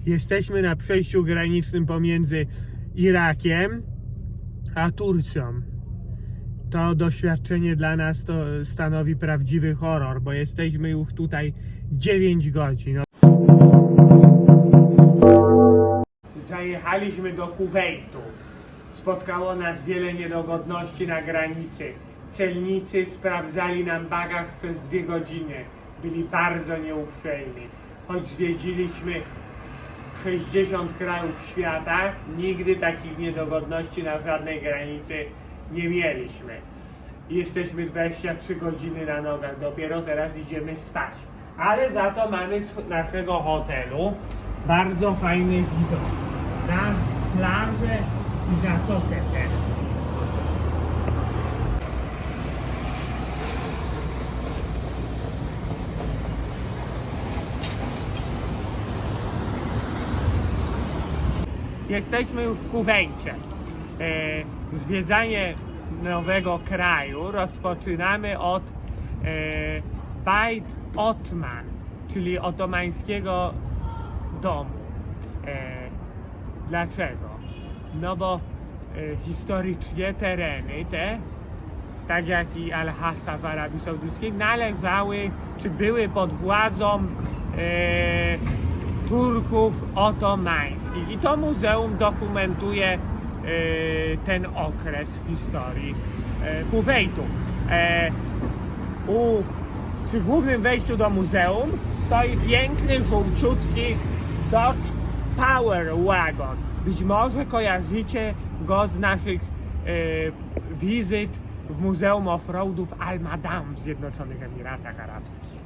Jesteśmy na przejściu granicznym pomiędzy Irakiem a Turcją. To doświadczenie dla nas to stanowi prawdziwy horror, bo jesteśmy już tutaj 9 godzin. Zajechaliśmy do Kuwejtu. Spotkało nas wiele niedogodności na granicy. Celnicy sprawdzali nam bagaż przez 2 godziny. Byli bardzo nieuprzejmi. Choć zwiedziliśmy 60 krajów świata, nigdy takich niedogodności na żadnej granicy nie mieliśmy. Jesteśmy 23 godziny na nogach, dopiero teraz idziemy spać. Ale za to mamy z naszego hotelu bardzo fajny widok na plażę i Zatokę Perską. Jesteśmy już w Kuwejcie. Zwiedzanie nowego kraju rozpoczynamy od Bajt Otman, czyli otomańskiego domu. Dlaczego? No bo historycznie tereny te, tak jak i Al-Hasa w Arabii Saudyjskiej, należały, czy były pod władzą Turków otomańskich. I to muzeum dokumentuje ten okres w historii Kuwejtu. Przy głównym wejściu do muzeum stoi piękny, żółciutki Dodge Power Wagon. Być może kojarzycie go z naszych wizyt w Muzeum Offroadów Al-Madam w Zjednoczonych Emiratach Arabskich.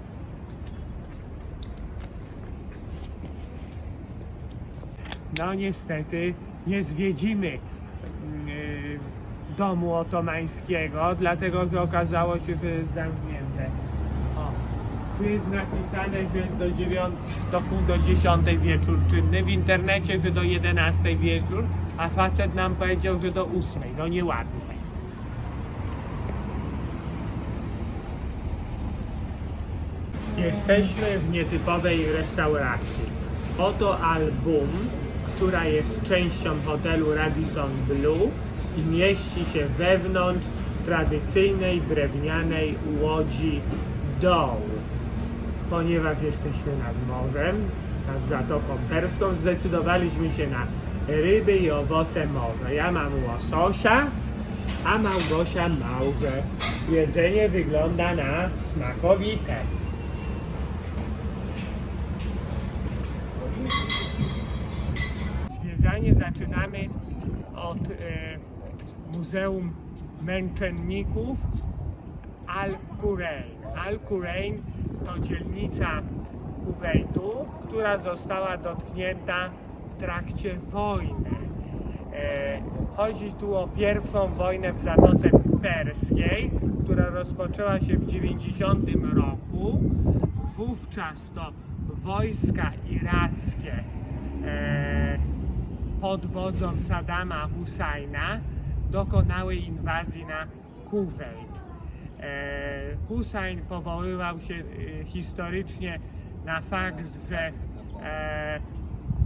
No niestety nie zwiedzimy domu otomańskiego, dlatego że okazało się, że jest zamknięte. O, tu jest napisane, że jest do pół do 10 wieczór czynny, w internecie, że do 11 wieczór, a facet nam powiedział, że do 8, no nieładnie. Jesteśmy w nietypowej restauracji. Oto album, która jest częścią hotelu Radisson Blu i mieści się wewnątrz tradycyjnej drewnianej łodzi dołu. Ponieważ jesteśmy nad morzem, nad Zatoką Perską, zdecydowaliśmy się na ryby i owoce morza. Ja mam łososia, a Małgosia małże. Jedzenie wygląda na smakowite. Zwiedzanie zaczynamy od Muzeum Męczenników Al-Qurain. Al-Qurain to dzielnica Kuwejtu, która została dotknięta w trakcie wojny. Chodzi tu o pierwszą wojnę w Zatoce Perskiej, która rozpoczęła się w 90 roku. Wówczas to wojska irackie pod wodzą Saddama Husajna dokonały inwazji na Kuwejt. Husajn powoływał się historycznie na fakt, że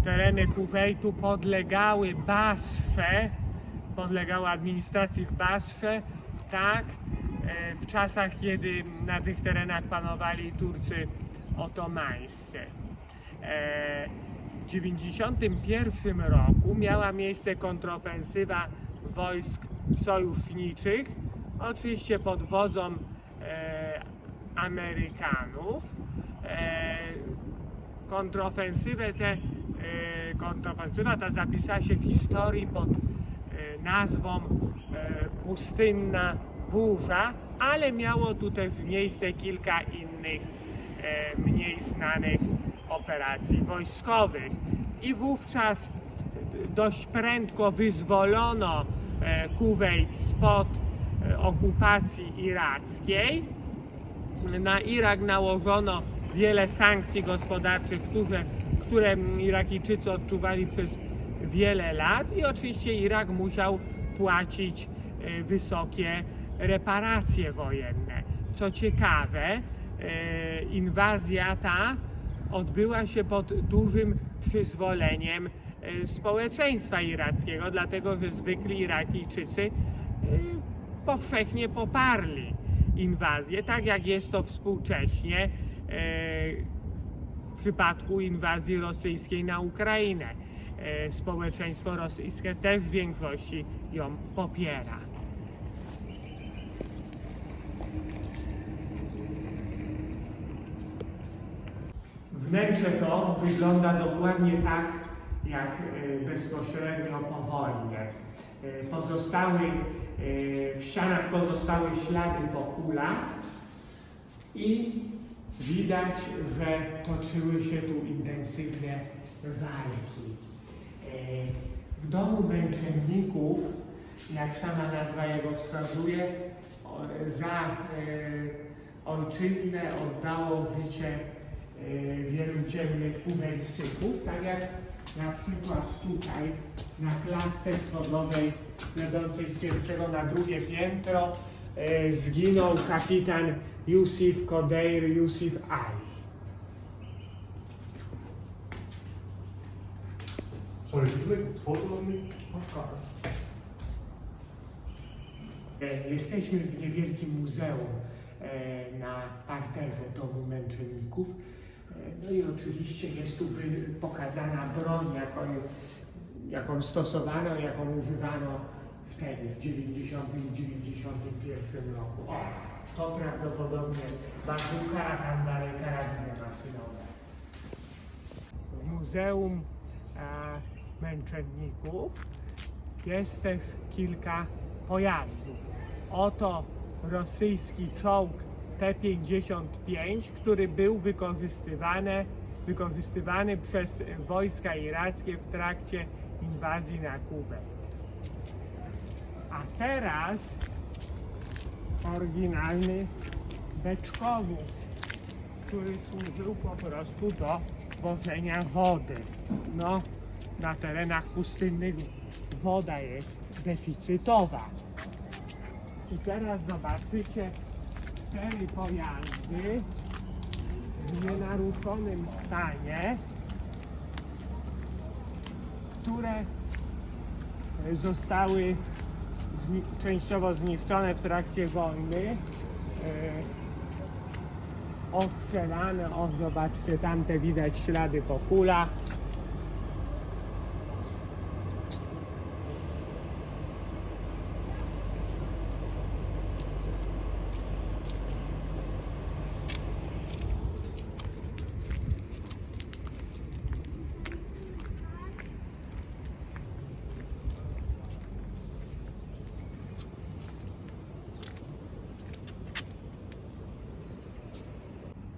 tereny Kuwejtu podlegały Basrze, podlegały administracji w Basrze, tak, w czasach, kiedy na tych terenach panowali Turcy otomańscy. W 1991 roku miała miejsce kontrofensywa wojsk sojuszniczych, oczywiście pod wodzą Amerykanów. Kontrofensywa ta zapisała się w historii pod nazwą Pustynna Burza, ale miało tu też miejsce kilka innych mniej znanych operacji wojskowych. I wówczas dość prędko wyzwolono Kuwejt spod okupacji irackiej. Na Irak nałożono wiele sankcji gospodarczych, które Irakijczycy odczuwali przez wiele lat i oczywiście Irak musiał płacić wysokie reparacje wojenne. Co ciekawe, inwazja ta odbyła się pod dużym przyzwoleniem społeczeństwa irackiego, dlatego że zwykli Irakijczycy powszechnie poparli inwazję, tak jak jest to współcześnie w przypadku inwazji rosyjskiej na Ukrainę. Społeczeństwo rosyjskie też w większości ją popiera. Wnętrze to wygląda dokładnie tak, jak bezpośrednio po wojnie. W ścianach pozostały ślady po kulach i widać, że toczyły się tu intensywne walki. W domu męczenników, jak sama nazwa jego wskazuje, za ojczyznę oddało życie wielu dzielnych Kuwejczyków, tak jak na przykład tutaj na klatce schodowej wiodącej z pierwszego na drugie piętro zginął kapitan Yusuf Kodeir Yusuf Ali. Sorry, could you make a photo of me? Of course. Jesteśmy w niewielkim muzeum na parterze domu męczenników. No i oczywiście jest tu pokazana broń, jaką stosowano, jaką używano wtedy, w 90 i 91 roku. O, to prawdopodobnie bazuka, a tam dalej karabiny maszynowe. W Muzeum Męczenników jest też kilka pojazdów. Oto rosyjski czołg T-55, który był wykorzystywany przez wojska irackie w trakcie inwazji na Kuwejt. A teraz oryginalny beczkowóz, który służył po prostu do wożenia wody. No, na terenach pustynnych woda jest deficytowa. I teraz zobaczycie 4 pojazdy w nienaruszonym stanie, które zostały częściowo zniszczone w trakcie wojny, ostrzelane. O, zobaczcie, tamte widać ślady po kulach.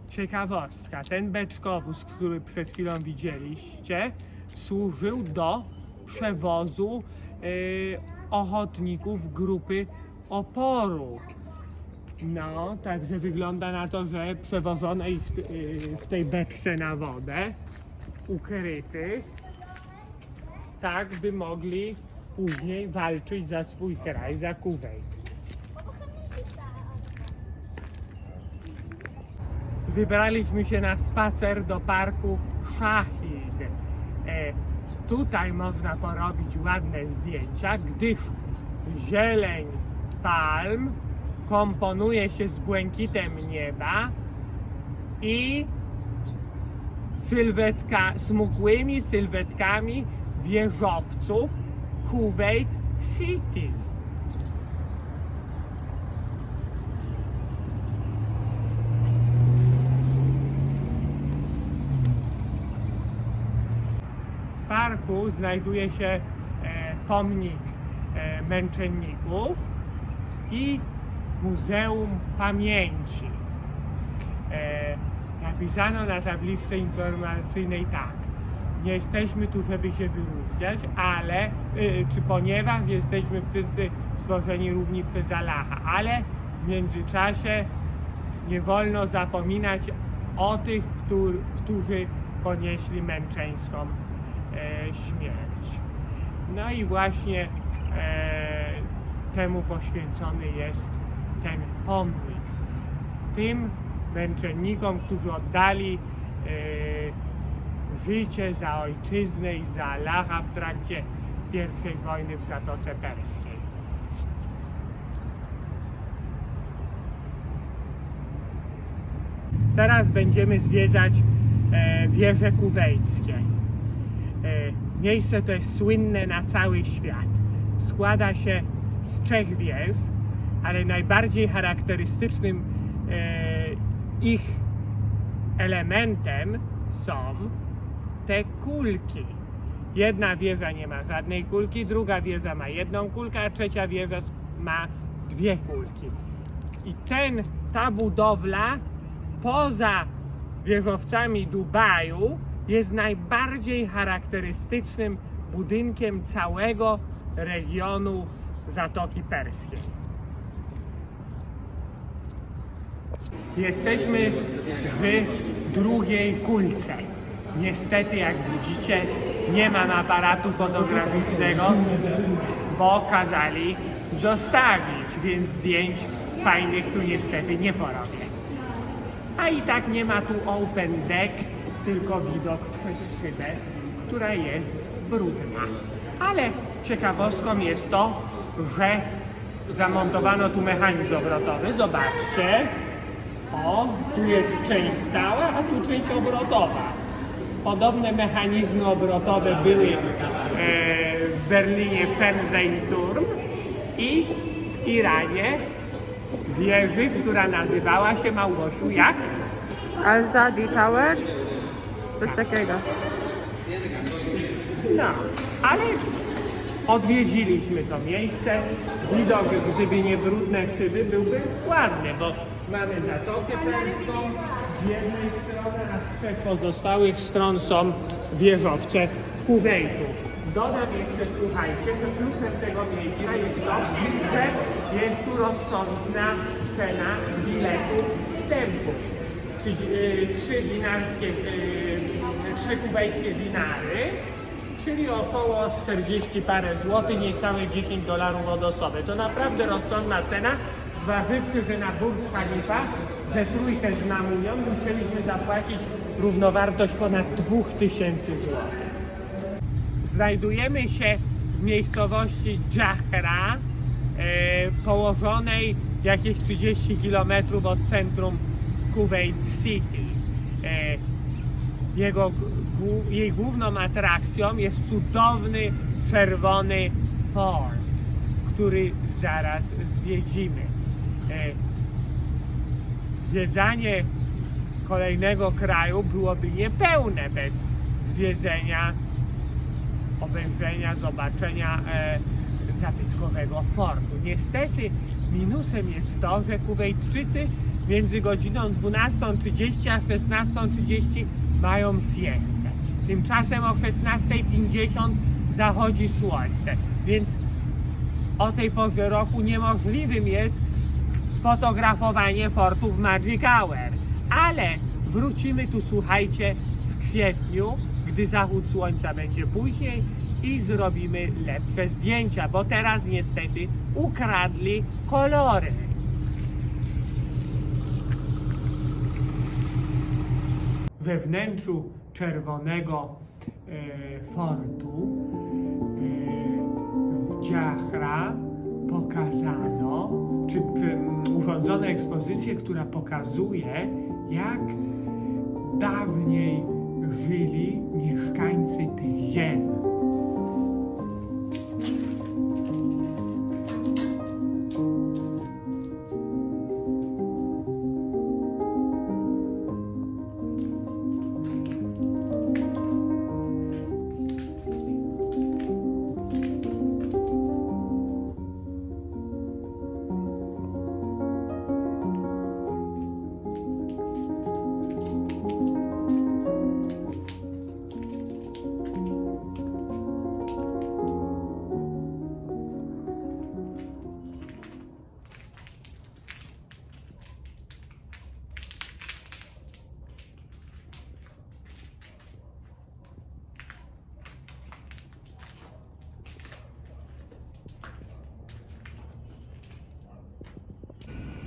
Ciekawostka, ten beczkowóz, który przed chwilą widzieliście, służył do przewozu ochotników grupy oporu. No, także wygląda na to, że przewozono ich w tej beczce na wodę, ukrytych, tak by mogli później walczyć za swój kraj, za Kuwejt. Wybraliśmy się na spacer do parku Shahid. Tutaj można porobić ładne zdjęcia, gdyż zieleń palm komponuje się z błękitem nieba i smukłymi sylwetkami wieżowców Kuwait City. W parku znajduje się pomnik męczenników i Muzeum Pamięci. Napisano na tabliczce informacyjnej tak: nie jesteśmy tu, żeby się wyróżniać, ponieważ jesteśmy wszyscy stworzeni równi przez Allaha, ale w międzyczasie nie wolno zapominać o tych, którzy ponieśli męczeńską śmierć. No i właśnie temu poświęcony jest ten pomnik. Tym męczennikom, którzy oddali życie za ojczyznę i za Allaha w trakcie I wojny w Zatoce Perskiej. Teraz będziemy zwiedzać wieże kuwejskie. Miejsce to jest słynne na cały świat. Składa się z 3 wież, ale najbardziej charakterystycznym ich elementem są te kulki. Jedna wieża nie ma żadnej kulki, druga wieża ma 1 kulkę, a trzecia wieża ma 2 kulki. I ta budowla poza wieżowcami Dubaju jest najbardziej charakterystycznym budynkiem całego regionu Zatoki Perskiej. Jesteśmy w drugiej kulce. Niestety, jak widzicie, nie mam aparatu fotograficznego, bo kazali zostawić, więc zdjęć fajnych tu niestety nie porobię. A i tak nie ma tu open deck, tylko widok przez szybę, która jest brudna. Ale ciekawostką jest to, że zamontowano tu mechanizm obrotowy. Zobaczcie. O, tu jest część stała, a tu część obrotowa. Podobne mechanizmy obrotowe były w Berlinie Fernsehturm i w Iranie wieży, która nazywała się, Małgosiu, jak? Al-Zadi Tower? Coś takiego. No, ale odwiedziliśmy to miejsce. Widok, gdyby nie brudne szyby, byłby ładny, bo mamy Zatokę Perską z jednej strony, a z 3 pozostałych stron są wieżowce Kuwejtu. Dodam jeszcze, słuchajcie, że plusem tego miejsca jest to, że jest tu rozsądna cena biletu wstępu. 3 kuwejskie dinary, czyli około 40 parę złotych, niecałe $10 od osoby. To naprawdę rozsądna cena, zważywszy, że na Burj Khalifa we trójkę z Mamunią musieliśmy zapłacić równowartość ponad 2000 złotych. Znajdujemy się w miejscowości Dżahra, położonej jakieś 30 km od centrum Kuwait City. Jej główną atrakcją jest cudowny czerwony fort, który zaraz zwiedzimy. Zwiedzanie kolejnego kraju byłoby niepełne bez zwiedzenia, obejrzenia, zobaczenia zabytkowego fortu. Niestety minusem jest to, że Kuwejtczycy między godziną 12:30 a 16:30 mają siestę. Tymczasem o 16:50 zachodzi słońce, więc o tej porze roku niemożliwym jest sfotografowanie fortu w Magic Hour. Ale wrócimy tu, słuchajcie, w kwietniu, gdy zachód słońca będzie później i zrobimy lepsze zdjęcia, bo teraz niestety ukradli kolory. We wnętrzu czerwonego fortu w Dżahra pokazano, czy urządzono ekspozycję, która pokazuje, jak dawniej żyli mieszkańcy tych ziem.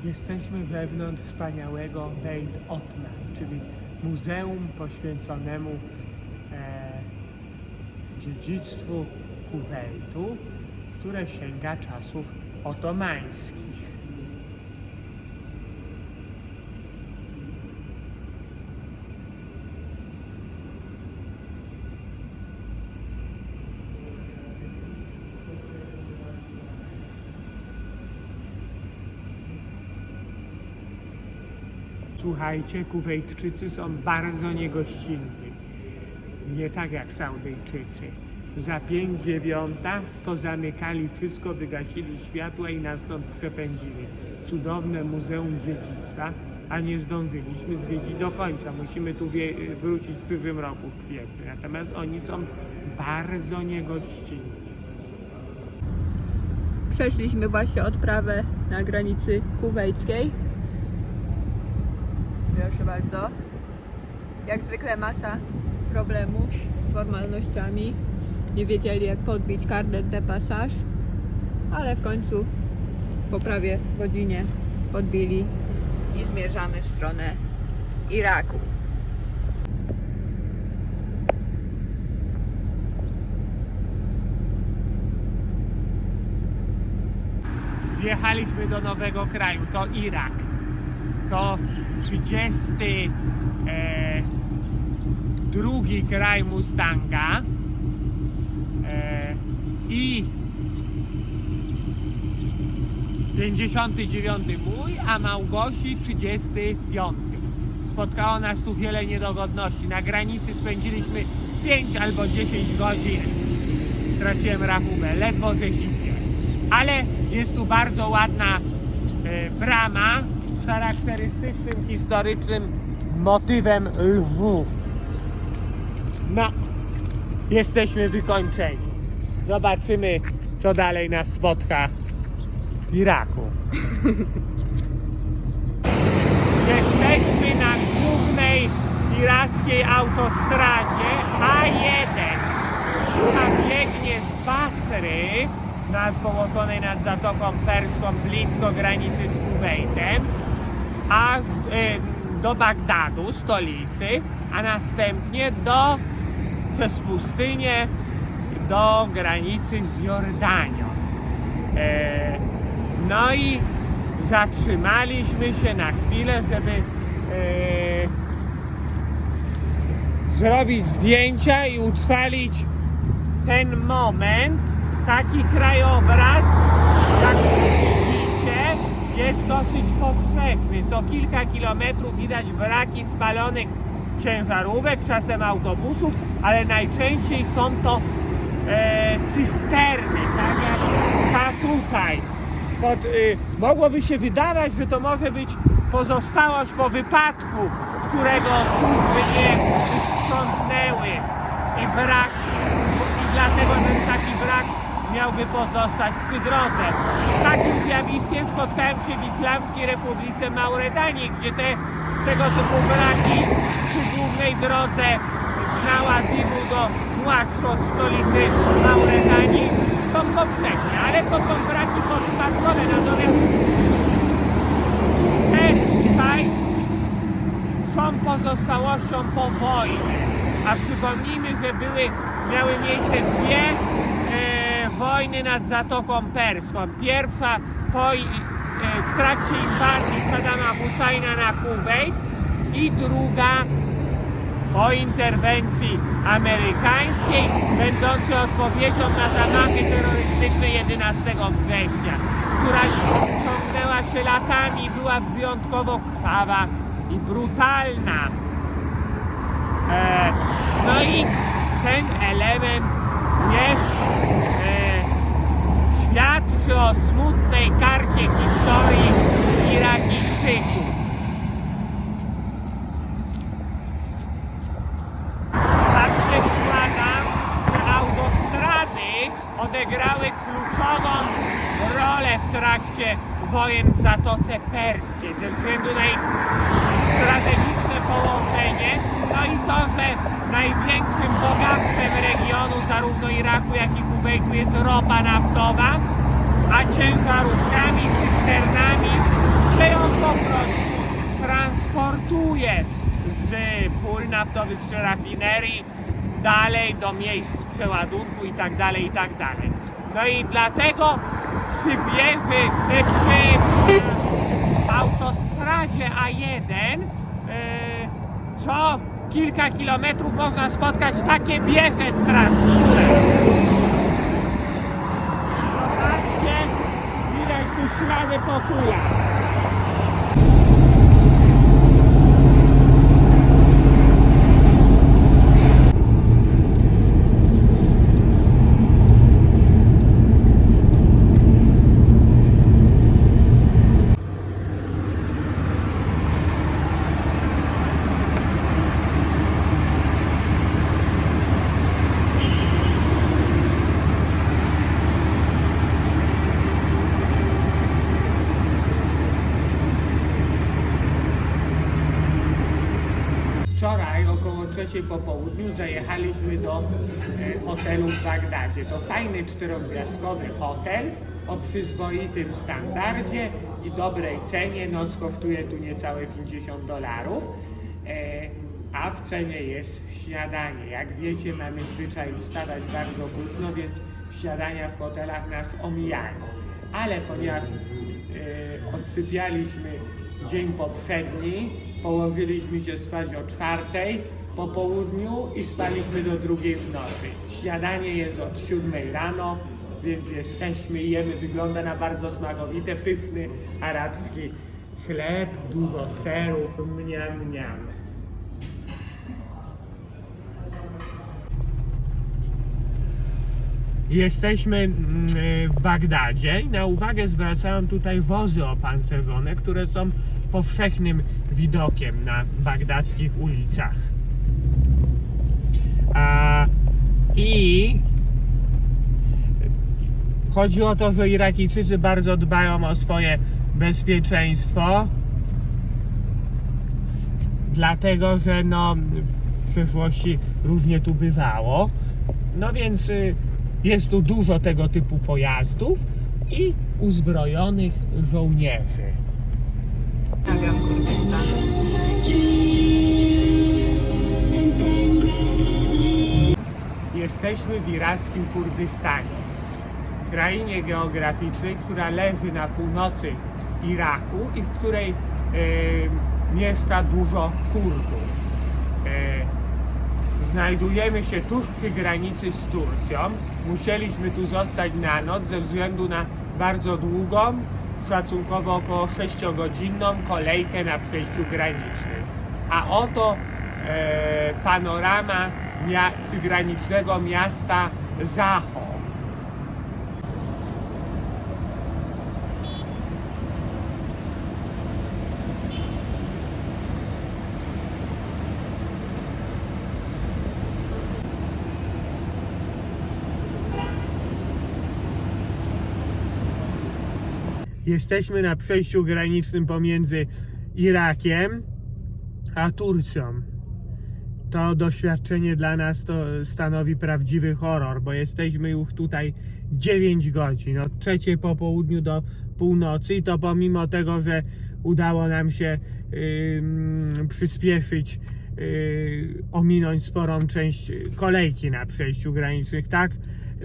Jesteśmy wewnątrz wspaniałego Beit Otman, czyli muzeum poświęconemu dziedzictwu Kuwejtu, które sięga czasów otomańskich. Słuchajcie, Kuwejtczycy są bardzo niegościnni. Nie tak jak Saudyjczycy. Za 5:09 pozamykali wszystko, wygasili światła i nas stąd przepędzili. Cudowne Muzeum Dziedzictwa, a nie zdążyliśmy zwiedzić do końca. Musimy tu wrócić w przyszłym roku, w kwietniu. Natomiast oni są bardzo niegościnni. Przeszliśmy właśnie odprawę na granicy kuwejskiej. Proszę bardzo. Jak zwykle masa problemów z formalnościami. Nie wiedzieli, jak podbić carnet de passage, ale w końcu po prawie godzinie podbili i zmierzamy w stronę Iraku. Wjechaliśmy do nowego kraju, to Irak. To 32 kraj Mustanga i 59 mój, a Małgosi 35. Spotkało nas tu wiele niedogodności. Na granicy spędziliśmy 5 albo 10 godzin. Straciłem rachubę, ledwo ze zimiem. Ale jest tu bardzo ładna brama z charakterystycznym, historycznym motywem lwów. No, jesteśmy wykończeni. Zobaczymy, co dalej nas spotka w Iraku. Jesteśmy na głównej irackiej autostradzie A1, która biegnie z Basry, położonej nad Zatoką Perską, blisko granicy z Kuwejtem, do Bagdadu, stolicy, a następnie przez pustynię do granicy z Jordanią. No i zatrzymaliśmy się na chwilę, żeby zrobić zdjęcia i utrwalić ten moment. Taki krajobraz, jak widzicie, jest dosyć powszechny. Co kilka kilometrów widać wraki spalonych ciężarówek, czasem autobusów, ale najczęściej są to cysterny, tak jak ta tutaj. Mogłoby się wydawać, że to może być pozostałość po wypadku, którego służby nie sprzątnęły i dlatego ten taki wrak miałby pozostać przy drodze. Z takim zjawiskiem spotkałem się w Islamskiej Republice Mauretanii, gdzie tego typu wraki przy głównej drodze z Naładibu do Nouakchott, stolicy Mauretanii, są powszechne, ale to są wraki powypadkowe, natomiast te tutaj są pozostałością po wojnie. A przypomnijmy, że miały miejsce dwie wojny nad Zatoką Perską. Pierwsza w trakcie inwazji Saddama Husajna na Kuwejt i druga po interwencji amerykańskiej, będącej odpowiedzią na zamachy terrorystyczne 11 września, która ciągnęła się latami, była wyjątkowo krwawa i brutalna. No i ten element świadczy o smutnej karcie historii Irakijczyków. Tak się składa, że autostrady odegrały kluczową rolę w trakcie wojen w Zatoce Perskiej ze względu na ich strategiczne położenie, no i to, że największym bogactwem regionu zarówno Iraku, jak i Kuwejtu jest ropa naftowa, a ciężarówkami, cysternami się ją po prostu transportuje z z pól naftowych czy rafinerii dalej do miejsc przeładunku i tak dalej, i tak dalej. No i dlatego przy autostradzie A1 co kilka kilometrów można spotkać takie wieże strażnicze. Zobaczcie, widać tu ślady po kulach. Wczoraj około 3 po południu zajechaliśmy do hotelu w Bagdadzie. To fajny 4-gwiazdkowy hotel o przyzwoitym standardzie i dobrej cenie. Noc kosztuje tu niecałe $50, a w cenie jest śniadanie. Jak wiecie, mamy zwyczaj wstawać bardzo późno, więc śniadania w hotelach nas omijają. Ale ponieważ odsypialiśmy dzień poprzedni, położyliśmy się spać o 4 po południu i spaliśmy do 2 w nocy. Śniadanie jest od 7 rano, więc jesteśmy i jemy. Wygląda na bardzo smakowite, pyszny arabski chleb, dużo serów, mniam, mniam. Jesteśmy w Bagdadzie i na uwagę zwracają tutaj wozy opancerzone, które są powszechnym widokiem na bagdadzkich ulicach. I chodzi o to, że Irakijczycy bardzo dbają o swoje bezpieczeństwo, dlatego że w przeszłości różnie tu bywało. No więc jest tu dużo tego typu pojazdów i uzbrojonych żołnierzy. Nagram Kurdystan. Jesteśmy w irackim Kurdystanie, krainie geograficznej, która leży na północy Iraku i w której mieszka dużo Kurdów. Znajdujemy się tuż przy granicy z Turcją. Musieliśmy tu zostać na noc ze względu na bardzo długą, szacunkowo około 6-godzinną kolejkę na przejściu granicznym. A oto panorama przygranicznego miasta Zaho. Jesteśmy na przejściu granicznym pomiędzy Irakiem a Turcją. To doświadczenie dla nas to stanowi prawdziwy horror, bo jesteśmy już tutaj 9 godzin, od 3 po południu do północy, i to pomimo tego, że udało nam się przyspieszyć, ominąć sporą część kolejki na przejściu granicznym. Tak,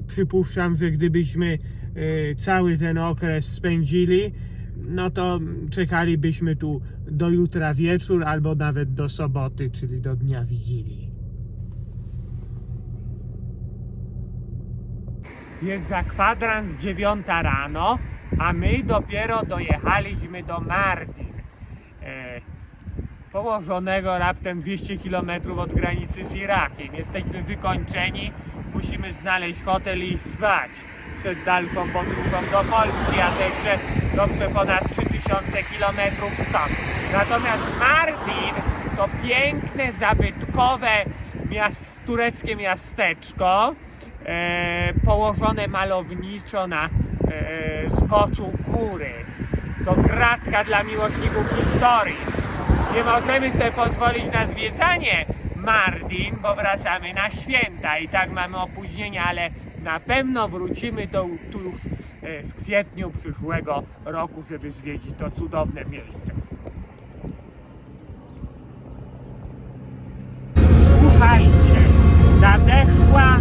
przypuszczam, że gdybyśmy cały ten okres spędzili, no to czekalibyśmy tu do jutra wieczór albo nawet do soboty, czyli do dnia Wigilii. Jest za kwadrans 9 rano, a my dopiero dojechaliśmy do Mardin, położonego raptem 200 km od granicy z Irakiem. Jesteśmy wykończeni, musimy znaleźć hotel i spać przed dalszą podróżą do Polski, a także dobrze ponad 3000 km stąd. Natomiast Mardin to piękne, zabytkowe tureckie miasteczko, położone malowniczo na zboczu góry. To gratka dla miłośników historii. Nie możemy sobie pozwolić na zwiedzanie Mardin, bo wracamy na święta i tak mamy opóźnienia, ale na pewno wrócimy tu już w kwietniu przyszłego roku, żeby zwiedzić to cudowne miejsce. Słuchajcie, nadeszła